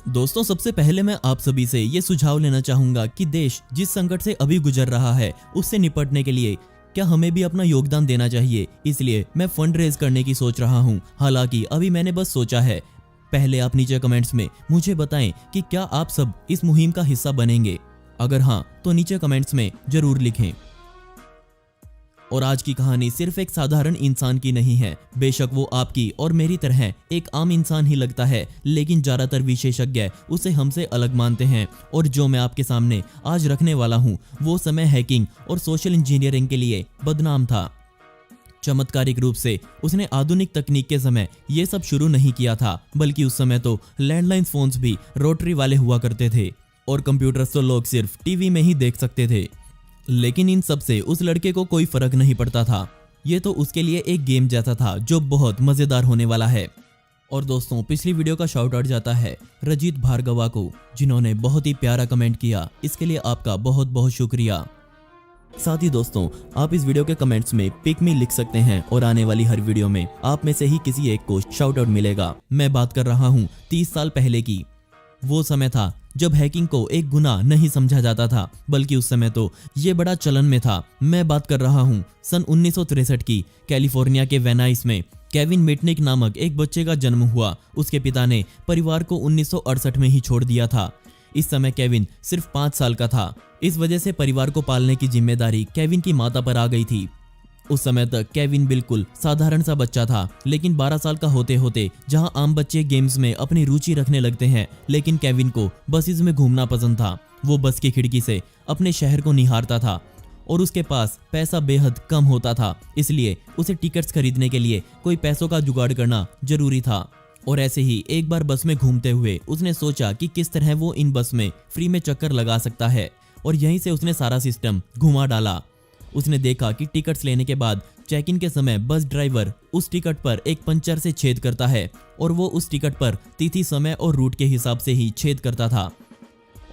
दोस्तों, सबसे पहले मैं आप सभी से ये सुझाव लेना चाहूंगा कि देश जिस संकट से अभी गुजर रहा है उससे निपटने के लिए क्या हमें भी अपना योगदान देना चाहिए। इसलिए मैं फंड रेज करने की सोच रहा हूँ। हालांकि अभी मैंने बस सोचा है। पहले आप नीचे कमेंट्स में मुझे बताएं कि क्या आप सब इस मुहिम का हिस्सा बनेंगे। अगर हाँ तो नीचे कमेंट्स में जरूर लिखें। और आज की कहानी सिर्फ एक साधारण इंसान की नहीं है। बेशक वो आपकी और मेरी तरह एक आम इंसान ही लगता है, लेकिन ज्यादातर विशेषज्ञ उसे हमसे अलग मानते हैं। और जो मैं आपके सामने आज रखने वाला हूँ वो समय हैकिंग और सोशल इंजीनियरिंग के लिए बदनाम था। चमत्कारिक रूप से उसने आधुनिक तकनीक के समय ये सब शुरू नहीं किया था, बल्कि उस समय तो लैंडलाइन फोन्स भी रोटरी वाले हुआ करते थे और कंप्यूटर्स तो लोग सिर्फ टीवी में ही देख सकते थे। लेकिन इन सब से उस लड़के को कोई फर्क नहीं पड़ता था। ये तो उसके लिए एक गेम जैसा था जो बहुत मजेदार होने वाला है। और दोस्तों, पिछली वीडियो का शाउट आउट जाता है रजित भार्गवा को, जिन्होंने बहुत ही प्यारा कमेंट किया। इसके लिए आपका बहुत बहुत शुक्रिया। साथ ही दोस्तों, आप इस वीडियो के कमेंट्स में पिक मी लिख सकते हैं और आने वाली हर वीडियो में आप में से ही किसी एक को शाउट आउट मिलेगा। मैं बात कर रहा हूँ 30 साल पहले की। वो समय था जब हैकिंग को एक गुनाह नहीं समझा जाता था, बल्कि उस समय तो ये बड़ा चलन में था। मैं बात कर रहा हूँ सन 1963 की। कैलिफोर्निया के वेनाइस में केविन मिटनिक नामक एक बच्चे का जन्म हुआ। उसके पिता ने परिवार को 1968 में ही छोड़ दिया था। इस समय केविन सिर्फ 5 साल का था। इस वजह से परिवार को पालने की जिम्मेदारी केविन की माता पर आ गई थी। उस समय तक केविन बिल्कुल साधारण सा बच्चा था, लेकिन 12 साल का होते होते जहां आम बच्चे गेम्स में अपनी रुचि रखने लगते हैं, लेकिन केविन को बसेस में घूमना पसंद था। वो बस की खिड़की से अपने शहर को निहारता था और उसके पास पैसा बेहद कम होता था, इसलिए उसे टिकट्स खरीदने के लिए कोई पैसों का जुगाड़ करना जरूरी था। और ऐसे ही एक बार बस में घूमते हुए उसने सोचा कि किस तरह वो इन बस में फ्री में चक्कर लगा सकता है, और यहीं से उसने सारा सिस्टम घुमा डाला। उसने देखा कि टिकट्स लेने के बाद चेक इन के समय बस ड्राइवर उस टिकट पर एक पंचर से छेद करता है, और वो उस टिकट पर तिथि, समय और रूट के हिसाब से ही छेद करता था।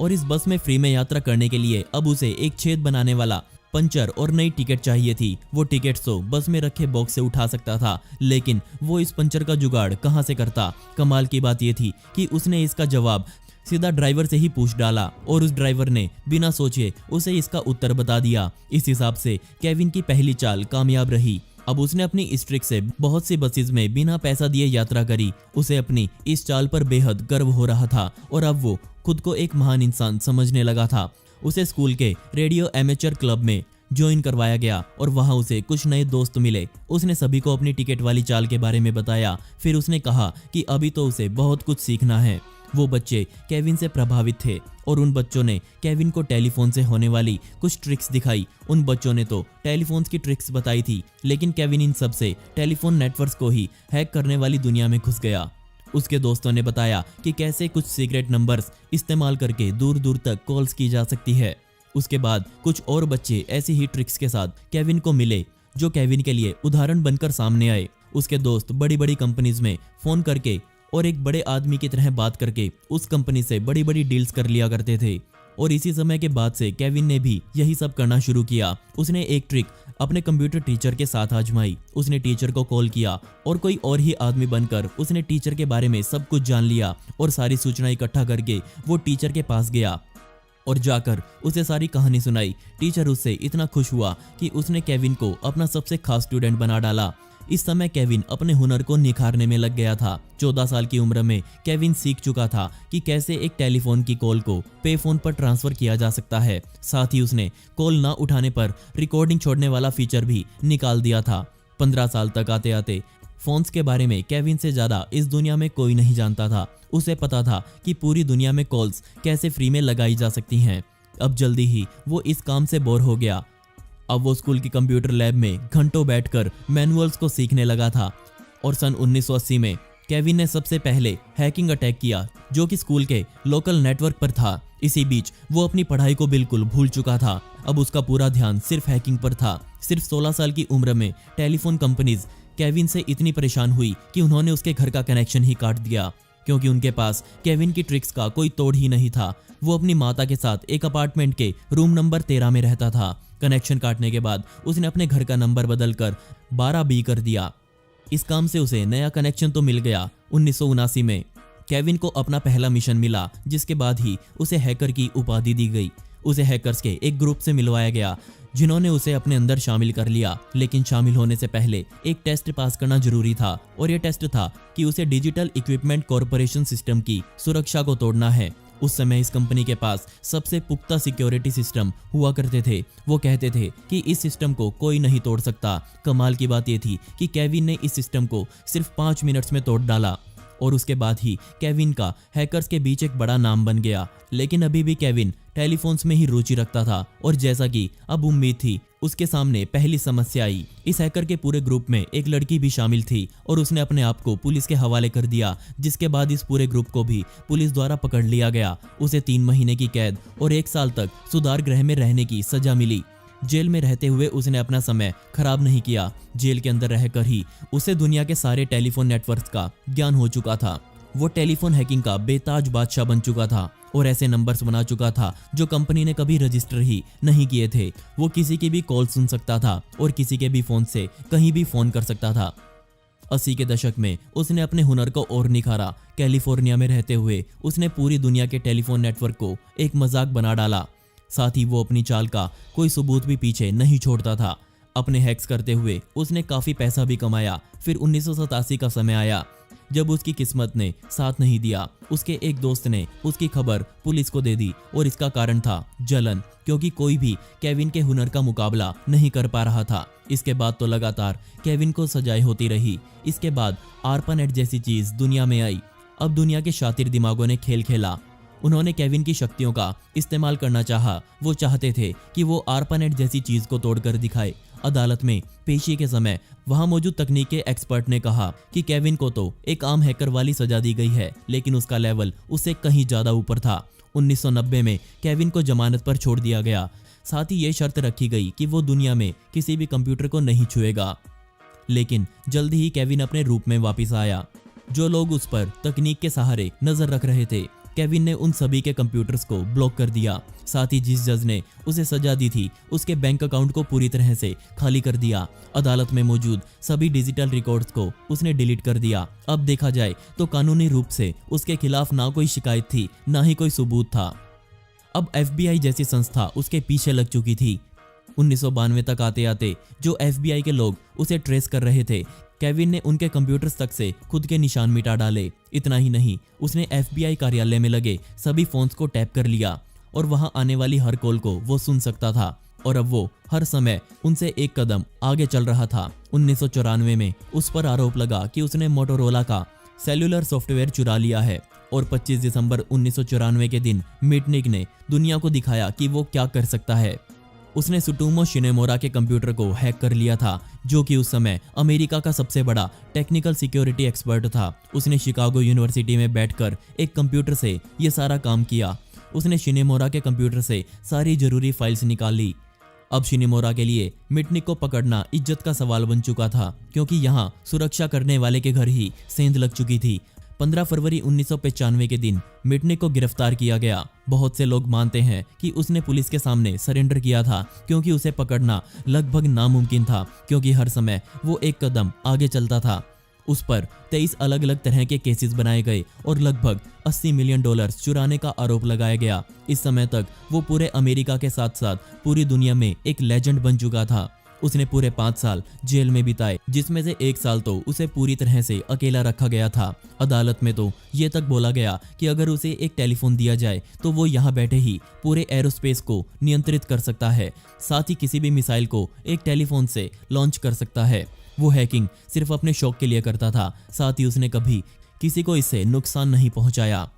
और इस बस में फ्री में यात्रा करने के लिए अब उसे एक छेद बनाने वाला पंचर और नई टिकट चाहिए थी। वो टिकट तो बस में रखे बॉक्स से उठा सकता था, लेकिन वो इस पंचर का जुगाड़ कहाँ से करता। कमाल की बात यह थी कि उसने इसका जवाब सीधा ड्राइवर से ही पूछ डाला, और उस ड्राइवर ने बिना सोचे उसे इसका उत्तर बता दिया। इस हिसाब से केविन की पहली चाल कामयाब रही। अब उसने अपनी इस ट्रिक से बहुत सी बसेस में बिना पैसा दिए यात्रा करी। उसे अपनी इस चाल पर बेहद गर्व हो रहा था, और अब वो खुद को एक महान इंसान समझने लगा था। उसे स्कूल के रेडियो एमेचर क्लब में ज्वाइन करवाया गया, और वहां उसे कुछ नए दोस्त मिले। उसने सभी को अपनी टिकट वाली चाल के बारे में बताया। फिर उसने कहा कि अभी तो उसे बहुत कुछ सीखना है। वो बच्चे केविन से प्रभावित थे, और उन बच्चों ने केविन को टेलीफोन से होने वाली कुछ ट्रिक्स दिखाई। उन बच्चों ने तो टेलीफोन्स की ट्रिक्स बताई थी, लेकिन केविन इन सब से टेलीफोन नेटवर्क्स को ही हैक करने वाली दुनिया में घुस गया। उसके दोस्तों ने बताया कि कैसे कुछ सीक्रेट नंबर्स इस्तेमाल करके दूर दूर तक कॉल्स की जा सकती है। उसके बाद कुछ और बच्चे ऐसी ही ट्रिक्स के साथ केविन को मिले, जो केविन के लिए उदाहरण बनकर सामने आए। उसके दोस्त बड़ी बड़ी कंपनीज में फोन करके और एक बड़े आदमी की तरह बात करके उस कंपनी से बड़ी बड़ी डील्स कर लिया करते थे। और इसी समय के बाद से केविन ने भी यही सब करना शुरू किया। उसने एक ट्रिक अपने कंप्यूटर टीचर के साथ आजमाई। उसने टीचर को कॉल किया, और कोई और ही आदमी बनकर उसने टीचर के बारे में सब कुछ जान लिया, और सारी सूचना इकट्ठा करके वो टीचर के पास गया और जाकर उसे सारी कहानी सुनाई। टीचर उससे इतना खुश हुआ कि उसने केविन को अपना सबसे खास स्टूडेंट बना डाला। इस समय केविन अपने हुनर को निखारने में लग गया था। 14 साल की उम्र में केविन सीख चुका था कि कैसे एक टेलीफोन की कॉल को पे फोन पर ट्रांसफर किया जा सकता है। साथ ही उसने कॉल ना उठाने पर रिकॉर्डिंग छोड़ने वाला फीचर भी निकाल दिया था। 15 साल तक आते आते फोन्स के बारे में केविन से ज्यादा इस दुनिया में कोई नहीं जानता था। उसे पता था कि पूरी दुनिया में कॉल्स कैसे फ्री में लगाई जा सकती हैं। अब जल्दी ही वो इस काम से बोर हो गया। अब वो स्कूल की कंप्यूटर लैब में घंटों बैठकर मैनुअल्स को सीखने लगा था। और सन 1980 में केविन ने सबसे पहले हैकिंग अटैक किया, जो कि स्कूल के लोकल नेटवर्क पर था। इसी बीच वो अपनी पढ़ाई को बिल्कुल भूल चुका था। अब उसका पूरा ध्यान सिर्फ हैकिंग पर था। सिर्फ 16 साल की उम्र में टेलीफोन कंपनीज केविन से इतनी परेशान हुई कि उन्होंने उसके घर का कनेक्शन ही काट दिया, क्योंकि उनके पास केविन की ट्रिक्स का कोई तोड़ ही नहीं था। वो अपनी माता के साथ एक अपार्टमेंट के रूम नंबर 13 में रहता था। कनेक्शन काटने के बाद उसने अपने घर का नंबर बदलकर 12B कर दिया। इस काम से उसे नया कनेक्शन तो मिल गया। 1979 में केविन को अपना पहला मिशन मिला, जिसके बाद ही उसे हैकर की उपाधि दी गई। उसे हैकर्स के एक ग्रुप से मिलवाया गया जिन्होंने उसे अपने अंदर शामिल कर लिया, लेकिन शामिल होने से पहले एक टेस्ट पास करना जरूरी था और यह टेस्ट था कि उसे डिजिटल इक्विपमेंट कॉरपोरेशन सिस्टम की सुरक्षा को तोड़ना है। उस समय इस कंपनी के पास सबसे पुख्ता सिक्योरिटी सिस्टम हुआ करते थे। वो कहते थे कि इस सिस्टम को कोई नहीं तोड़ सकता। कमाल की बात यह थी कि केविन ने इस सिस्टम को सिर्फ 5 मिनट्स में तोड़ डाला और उसके बाद ही केविन का हैकर्स के बीच एक बड़ा नाम बन गया। लेकिन अभी भी केविन टेलीफोन्स में ही रुचि रखता था और जैसा कि अब उम्मीद थी, उसके सामने पहली समस्या आई। इस हैकर के पूरे ग्रुप में एक लड़की भी शामिल थी और उसने अपने आप को पुलिस के हवाले कर दिया, जिसके बाद इस पूरे ग्रुप को भी पुलिस द्वारा पकड़ लिया गया। उसे 3 महीने की कैद और 1 साल तक सुधार गृह में रहने की सजा मिली। जेल में रहते हुए उसने अपना समय खराब नहीं किया। जेल के अंदर रहकर ही उसे दुनिया के सारे टेलीफोन नेटवर्क्स का ज्ञान हो चुका था। वो टेलीफोन हैकिंग का बेताज बादशाह बन चुका था और ऐसे नंबर्स बना चुका था जो कंपनी ने कभी रजिस्टर ही नहीं किए थे। वो किसी की भी कॉल सुन सकता था और किसी के भी फोन से कहीं भी फोन कर सकता था। 80 के दशक में उसने अपने हुनर को और निखारा। कैलिफोर्निया में रहते हुए उसने पूरी दुनिया के टेलीफोन नेटवर्क को एक मजाक बना डाला। साथ ही वो अपनी चाल का कोई सबूत भी पीछे नहीं छोड़ता था। अपने हैक्स करते हुए उसने काफी पैसा भी कमाया। फिर 1987 का समय आया जब उसकी किस्मत ने साथ नहीं दिया। उसके एक दोस्त ने उसकी खबर पुलिस को दे दी और इसका कारण था जलन, क्योंकि कोई भी केविन के हुनर का मुकाबला नहीं कर पा रहा था। इसके बाद तो लगातार केविन को सजाएं होती रही। इसके बाद आरपानेट जैसी चीज दुनिया में आई। अब दुनिया के शातिर दिमागों ने खेल खेला। उन्होंने केविन की शक्तियों का इस्तेमाल करना चाहा। वो चाहते थे कि वो आरपानेट जैसी चीज को तोड़कर दिखाए। अदालत में पेशी के समय वहां मौजूद तकनीकी एक्सपर्ट ने कहा कि केविन को तो एक आम हैकर वाली सजा दी गई है, लेकिन उसका लेवल उससे कहीं ज्यादा ऊपर था। 1990 में केविन को जमानत पर छोड़ दिया गया। साथ ही ये शर्त रखी गई कि वो दुनिया में किसी भी कंप्यूटर को नहीं छुएगा। लेकिन जल्दी ही केविन अपने रूप में वापस आया। जो लोग उस पर तकनीक के सहारे नजर रख रहे थे, केविन ने उन सभी के कंप्यूटर्स को ब्लॉक कर दिया। साथ ही जिस जज ने उसे सजा दी थी, उसके बैंक अकाउंट को पूरी तरह से खाली कर दिया। अदालत में मौजूद सभी डिजिटल रिकॉर्ड्स को उसने डिलीट कर दिया। अब देखा जाए तो कानूनी रूप से उसके खिलाफ ना कोई शिकायत थी, ना ही कोई सबूत था। अब FBI जैसी संस्था उसके पीछे लग चुकी थी। 1992 तक आते आते जो FBI के लोग उसे ट्रेस कर रहे थे, केविन ने उनके कंप्यूटर्स तक से खुद के निशान मिटा डाले। इतना ही नहीं, उसने FBI कार्यालय में लगे सभी फोन्स को टैप कर लिया और वहां आने वाली हर कॉल को वो सुन सकता था और अब वो हर समय उनसे एक कदम आगे चल रहा था। 1994 में उस पर आरोप लगा कि उसने मोटोरोला का सेल्युलर सॉफ्टवेयर चुरा लिया है और 25 दिसंबर 1994 के दिन मिटनिक ने दुनिया को दिखाया कि वो क्या कर सकता है। उसने सुटोमो शिनेमोरा के कंप्यूटर को हैक कर लिया था, जो कि उस समय अमेरिका का सबसे बड़ा टेक्निकल सिक्योरिटी एक्सपर्ट था। उसने शिकागो यूनिवर्सिटी में बैठकर एक कंप्यूटर से ये सारा काम किया। उसने शिनेमोरा के कंप्यूटर से सारी जरूरी फाइल्स निकाल ली। अब शिनेमोरा के लिए मिटनिक को पकड़ना इज्जत का सवाल बन चुका था, क्योंकि यहाँ सुरक्षा करने वाले के घर ही सेंध लग चुकी थी। 15 फरवरी 1995 के दिन मिटनिक को गिरफ्तार किया गया। बहुत से लोग मानते हैं कि उसने पुलिस के सामने सरेंडर किया था, क्योंकि उसे पकड़ना लगभग नामुमकिन था, क्योंकि हर समय वो एक कदम आगे चलता था। उस पर 23 अलग अलग तरह के केसेस बनाए गए और लगभग $80 मिलियन चुराने का आरोप लगाया गया। इस समय तक वो पूरे अमेरिका के साथ साथ पूरी दुनिया में एक लेजेंड बन चुका था। उसने पूरे 5 साल जेल में बिताए, जिसमें से 1 साल तो उसे पूरी तरह से अकेला रखा गया था। अदालत में तो ये तक बोला गया कि अगर उसे एक टेलीफोन दिया जाए तो वो यहाँ बैठे ही पूरे एरोस्पेस को नियंत्रित कर सकता है। साथ ही किसी भी मिसाइल को एक टेलीफोन से लॉन्च कर सकता है। वो हैकिंग सिर्फ अपने शौक के लिए करता था। साथ ही उसने कभी किसी को इससे नुकसान नहीं पहुंचाया।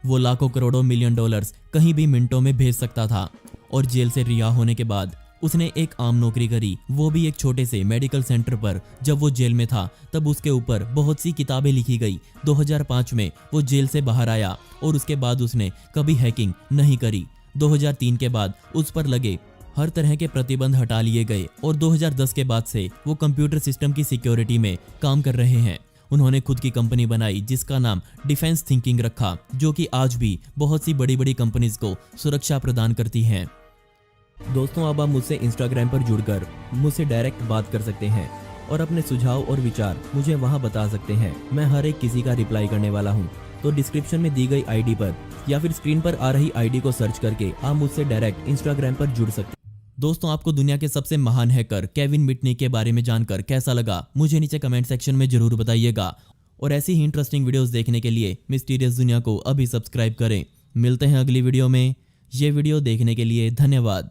वो लाखों करोड़ों मिलियन डॉलर्स कहीं भी मिनटों में भेज सकता था। और जेल से रिहा होने के बाद उसने एक आम नौकरी करी, वो भी एक छोटे से मेडिकल सेंटर पर। जब वो जेल में था तब उसके ऊपर बहुत सी किताबें लिखी गई। 2005 में वो जेल से बाहर आया और उसके बाद उसने कभी हैकिंग नहीं करी। 2003 के बाद उस पर लगे हर तरह के प्रतिबंध हटा लिए गए और 2010 के बाद से वो कंप्यूटर सिस्टम की सिक्योरिटी में काम कर रहे हैं। उन्होंने खुद की कंपनी बनाई जिसका नाम डिफेंस थिंकिंग रखा, जो कि आज भी बहुत सी बड़ी बड़ी कंपनीज को सुरक्षा प्रदान करती हैं। दोस्तों, अब आप मुझसे इंस्टाग्राम पर जुड़कर मुझसे डायरेक्ट बात कर सकते हैं और अपने सुझाव और विचार मुझे वहां बता सकते हैं। मैं हर एक किसी का रिप्लाई करने वाला हूं। तो डिस्क्रिप्शन में दी गई आईडी पर या फिर स्क्रीन पर आ रही आईडी को सर्च करके आप मुझसे डायरेक्ट इंस्टाग्राम पर जुड़ सकते हैं। दोस्तों, आपको दुनिया के सबसे महान हैकर केविन मिटनिक के बारे में जानकर कैसा लगा मुझे नीचे कमेंट सेक्शन में जरूर बताइएगा। और ऐसी ही इंटरेस्टिंग वीडियोस देखने के लिए मिस्टीरियस दुनिया को अभी सब्सक्राइब करें। मिलते हैं अगली वीडियो में। ये वीडियो देखने के लिए धन्यवाद।